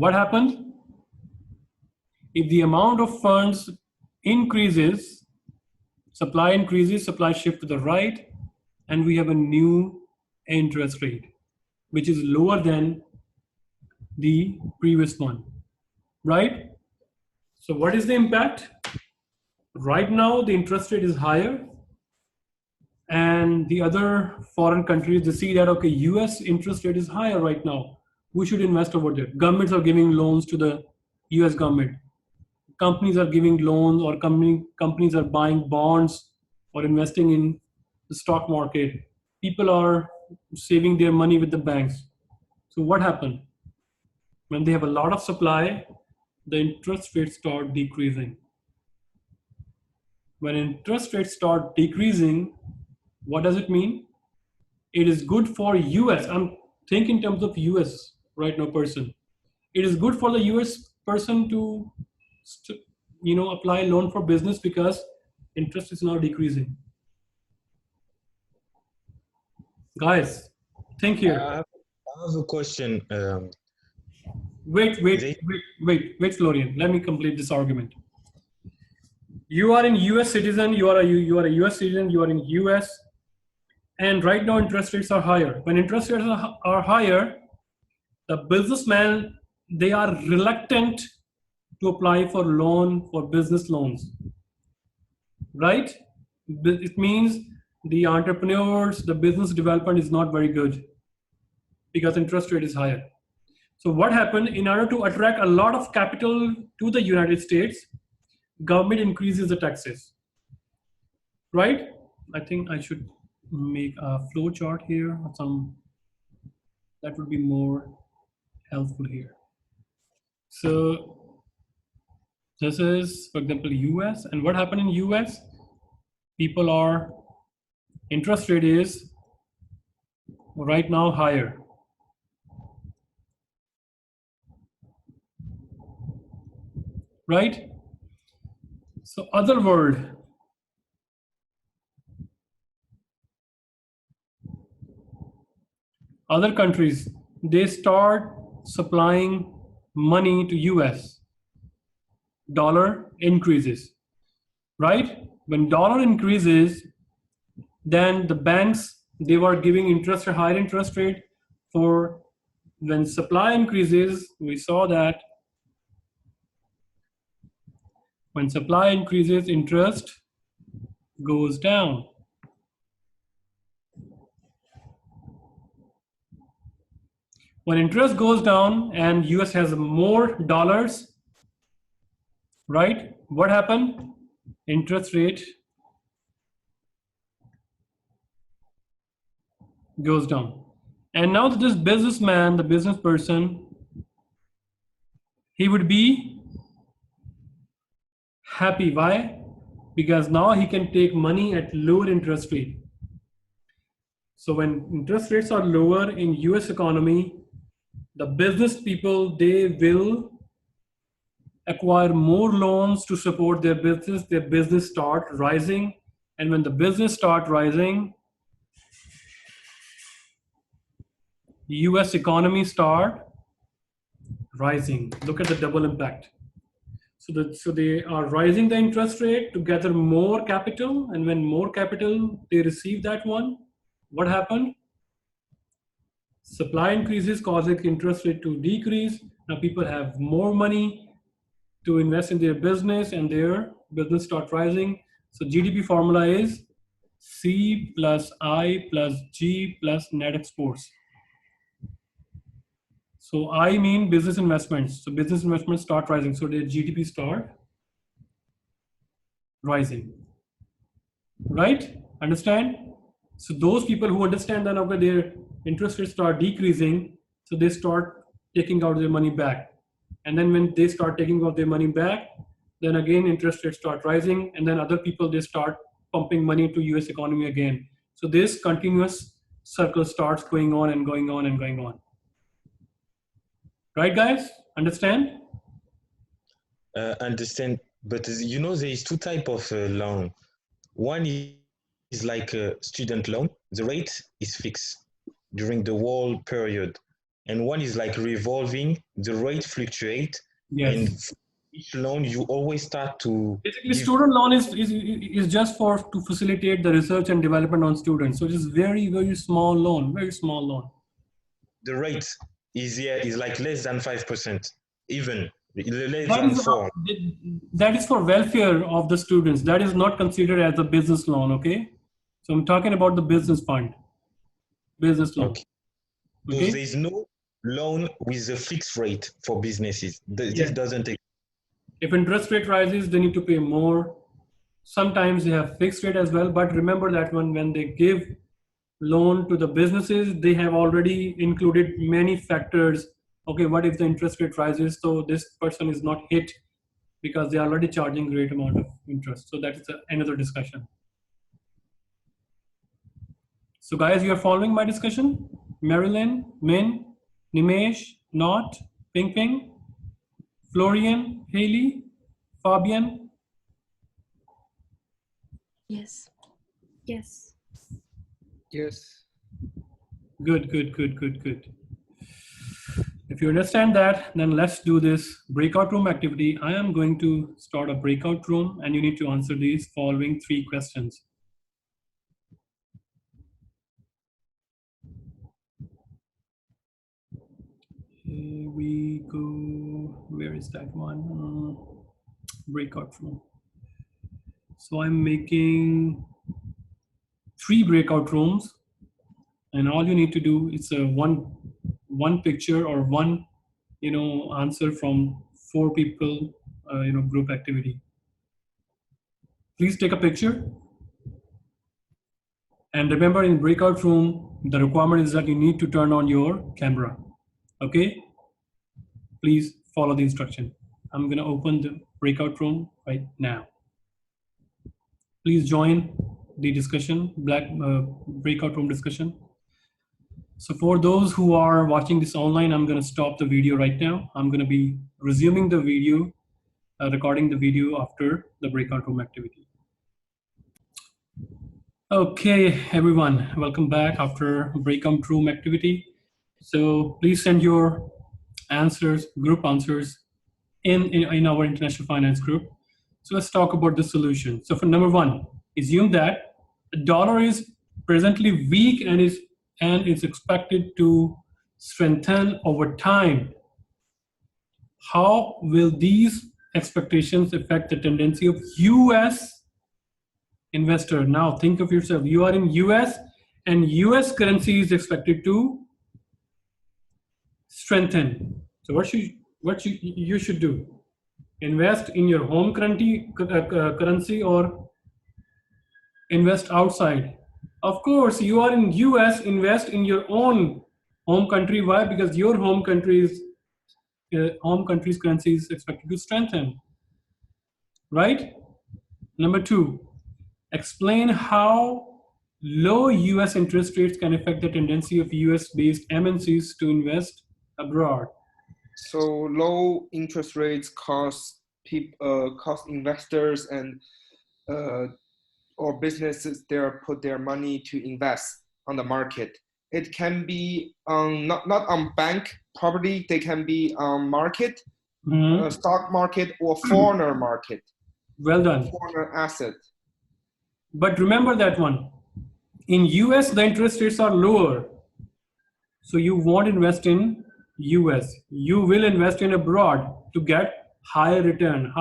What happened? If the amount of funds increases, supply increases, supply shift to the right, and we have a new interest rate, which is lower than the previous one, right? So what is the impact? Right now, the interest rate is higher, and the other foreign countries, they see that, okay, US interest rate is higher right now. We should invest over there. Governments are giving loans to the US government. Companies are giving loans, or companies are buying bonds or investing in the stock market. People are saving their money with the banks. So what happened? When they have a lot of supply, the interest rates start decreasing. When interest rates start decreasing, what does it mean? It is good for US. I'm thinking in terms of US right now person. It is good for the US person to apply loan for business because interest is now decreasing. Guys, think here. I have a question. Wait, Florian. Let me complete this argument. You are in US citizen. You are a US citizen. You are in US, and right now interest rates are higher. When interest rates are higher, the businessmen, they are reluctant to apply for business loans, right? It means the entrepreneurs, the business development is not very good because interest rate is higher. So what happened? In order to attract a lot of capital to the United States, government increases the taxes, right? I think I should make a flow chart here, that would be more helpful here. So this is, for example, US, and what happened in US? Interest rate is right now higher. Right? So other countries, they start supplying money to US. Dollar increases, right? When dollar increases, then the banks, they were giving higher interest rate. For when supply increases, we saw that when supply increases, interest goes down. When interest goes down and US has more dollars, right? What happened? Interest rate goes down. And now this businessman, the business person, he would be happy. Why? Because now he can take money at lower interest rate. So when interest rates are lower in US economy, the business people, they will acquire more loans to support their business start rising. And when the business start rising, US economy start rising. Look at the double impact. So they are rising the interest rate to gather more capital, and when more capital they receive that one, what happened? Supply increases, causing interest rate to decrease. Now people have more money to invest in their business, and their business start rising. So GDP formula is C plus I plus G plus net exports. So I mean business investments. So business investments start rising. So their GDP start rising. Right? Understand? So those people who understand that okay, their interest rates start decreasing, so they start taking out their money back. And then when they start taking out their money back, then again interest rates start rising, and then other people, they start pumping money to US economy again. So this continuous circle starts going on and going on and going on. Right, guys? Understand? Understand, but there is two types of loan. One is like a student loan. The rate is fixed during the whole period, and one is like revolving. The rate fluctuate, and Yes. each loan you always start to Basically, give student loan is just for to facilitate the research and development on students. So it is very small loan, very small loan. the rate is here is like less than 5%, even less That than is 4. that is for welfare of the students. That is not considered as a business loan. Okay, so I'm talking about the business fund, business loan. Okay. So Okay. there's no loan with a fixed rate for businesses. This Yes. doesn't exist. If interest rate rises, they need to pay more. Sometimes they have fixed rate as well. But remember that when they give loan to the businesses, they have already included many factors. Okay, what if the interest rate rises? So this person is not hit because they are already charging great amount of interest. So that is another discussion. So guys, you are following my discussion? Marilyn, Min, Nimesh, Not, Ping Ping, Florian, Haley, Fabian. Yes. Yes. Yes. Good. If you understand that, then let's do this breakout room activity. I am going to start a breakout room and you need to answer these following 3 questions. Here we go. Where is that one? Breakout room. So I'm making 3 breakout rooms, and all you need to do is one picture or one answer from 4 people group activity. Please take a picture, and remember, in breakout room the requirement is that you need to turn on your camera. Okay, please follow the instruction. I'm going to open the breakout room right now. Please join the discussion, breakout room discussion. So for those who are watching this online, I'm going to stop the video right now. I'm going to be resuming the video, recording the video after the breakout room activity. Okay, everyone, welcome back after breakout room activity. So please send your answers, group answers in our international finance group. So let's talk about the solution. So for number 1, assume that the dollar is presently weak and is expected to strengthen over time. How will these expectations affect the tendency of US investor? Now think of yourself, you are in US and US currency is expected to strengthen. So what you should do? Invest in your home currency or invest outside? Of course, you are in US, invest in your own home country. Why? Because your home country's currency is expected to strengthen, right? Number 2, explain how low US interest rates can affect the tendency of US based MNCs to invest abroad. So low interest rates cost investors and or businesses there put their money to invest on the market. It can be not on bank property. They can be on market, stock market, or foreigner market. Well done. Foreigner asset. But remember that one. In US, the interest rates are lower. So you won't invest in US. You will invest in abroad to get higher return.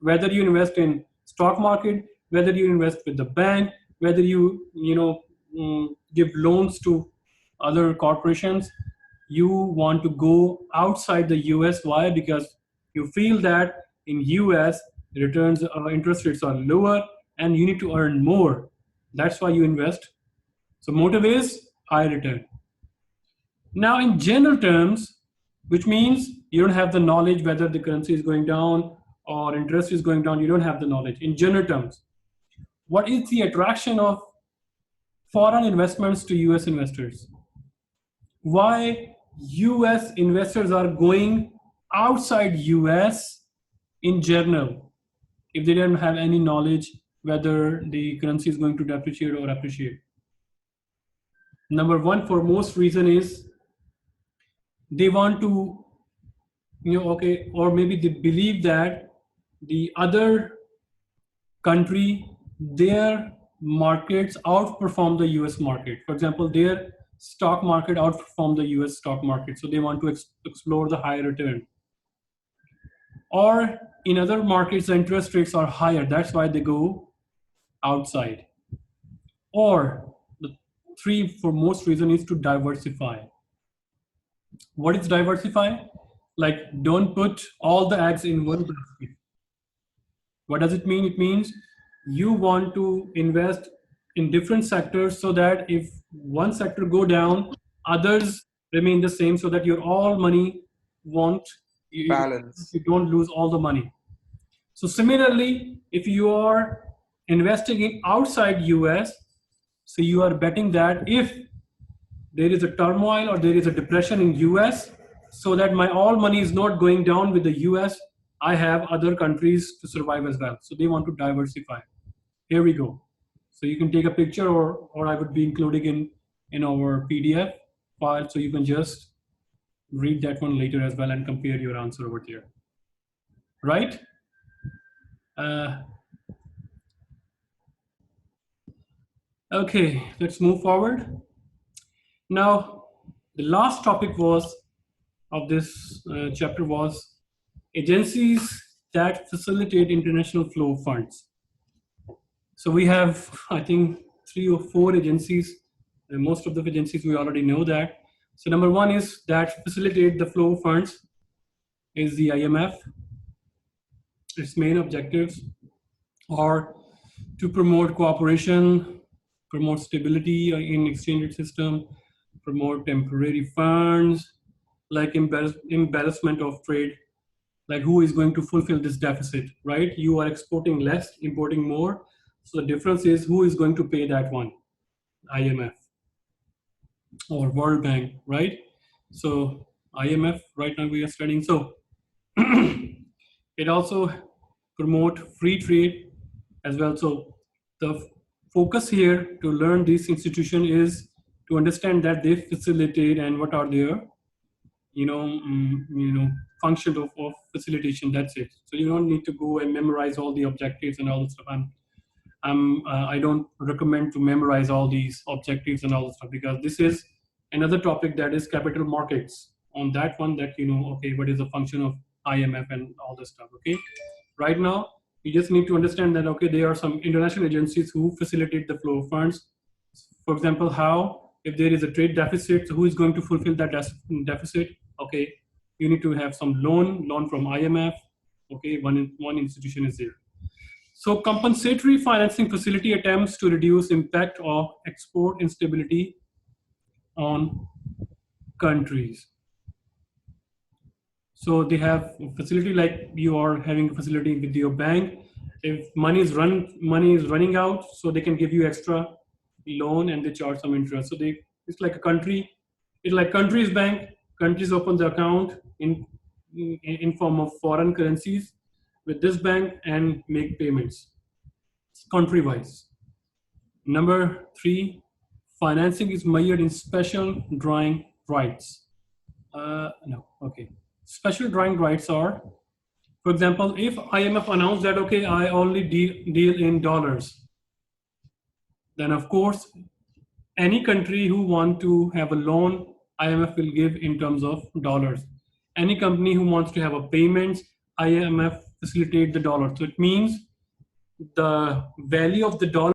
Whether you invest in stock market, whether you invest with the bank, whether you give loans to other corporations, you want to go outside the US. Why? Because you feel that in US returns interest rates are lower and you need to earn more. That's why you invest. So motive is high return. Now in general terms, which means you don't have the knowledge whether the currency is going down or interest is going down, you don't have the knowledge. In general terms, what is the attraction of foreign investments to US investors? Why US investors are going outside US in general if they don't have any knowledge whether the currency is going to depreciate or appreciate? Number 1 foremost reason is they want to, okay, or maybe they believe that the other country, their markets outperform the US market. For example, their stock market outperform the US stock market. So they want to explore the higher return. Or in other markets, the interest rates are higher. That's why they go outside. Or the three for most reason is to diversify. What is diversify? Like, don't put all the eggs in one basket. What does it mean? It means you want to invest in different sectors so that if one sector go down, others remain the same, so that your all money won't, Balance. you don't lose all the money. So similarly, if you are investing in outside US, so you are betting that if there is a turmoil or there is a depression in US, so that my all money is not going down with the US, I have other countries to survive as well. So they want to diversify. Here we go. So you can take a picture, or I would be including in our PDF file, so you can just read that one later as well and compare your answer over there. Right? Okay, let's move forward. Now, the last topic was of this chapter was agencies that facilitate international flow of funds. So we have, I think, 3 or 4 agencies. And most of the agencies we already know that. So number one is that facilitate the flow of funds is the IMF. Its main objectives are to promote cooperation, promote stability in exchange rate system, promote temporary funds, like embarrassment of trade, like who is going to fulfill this deficit, right? You are exporting less, importing more. So the difference is who is going to pay that one, IMF or World Bank, right? So IMF right now we are studying. So it also promote free trade as well. So the focus here to learn this institution is to understand that they facilitate and what are their function of facilitation. That's it. So you don't need to go and memorize all the objectives and all the stuff. I don't recommend to memorize all these objectives and all the stuff, because this is another topic, that is capital markets. On that one, that okay, what is the function of IMF and all this stuff. Okay, right now you just need to understand that okay, there are some international agencies who facilitate the flow of funds. For example, how if there is a trade deficit, so who is going to fulfill that deficit? Okay, you need to have some loan from IMF. Okay, one institution is there. So compensatory financing facility attempts to reduce impact of export instability on countries. So they have a facility like you are having a facility with your bank. If money is running out, so they can give you extra loan and they charge some interest. So it's like a country. It's like countries bank. Countries open the account in form of foreign currencies with this bank and make payments. It's country-wise. Number 3, financing is measured in special drawing rights. No, okay. Special drawing rights are, for example, if IMF announced that, okay, I only deal in dollars, then of course, any country who want to have a loan, IMF will give in terms of dollars. Any company who wants to have a payment, IMF facilitate the dollar. So it means the value of the dollar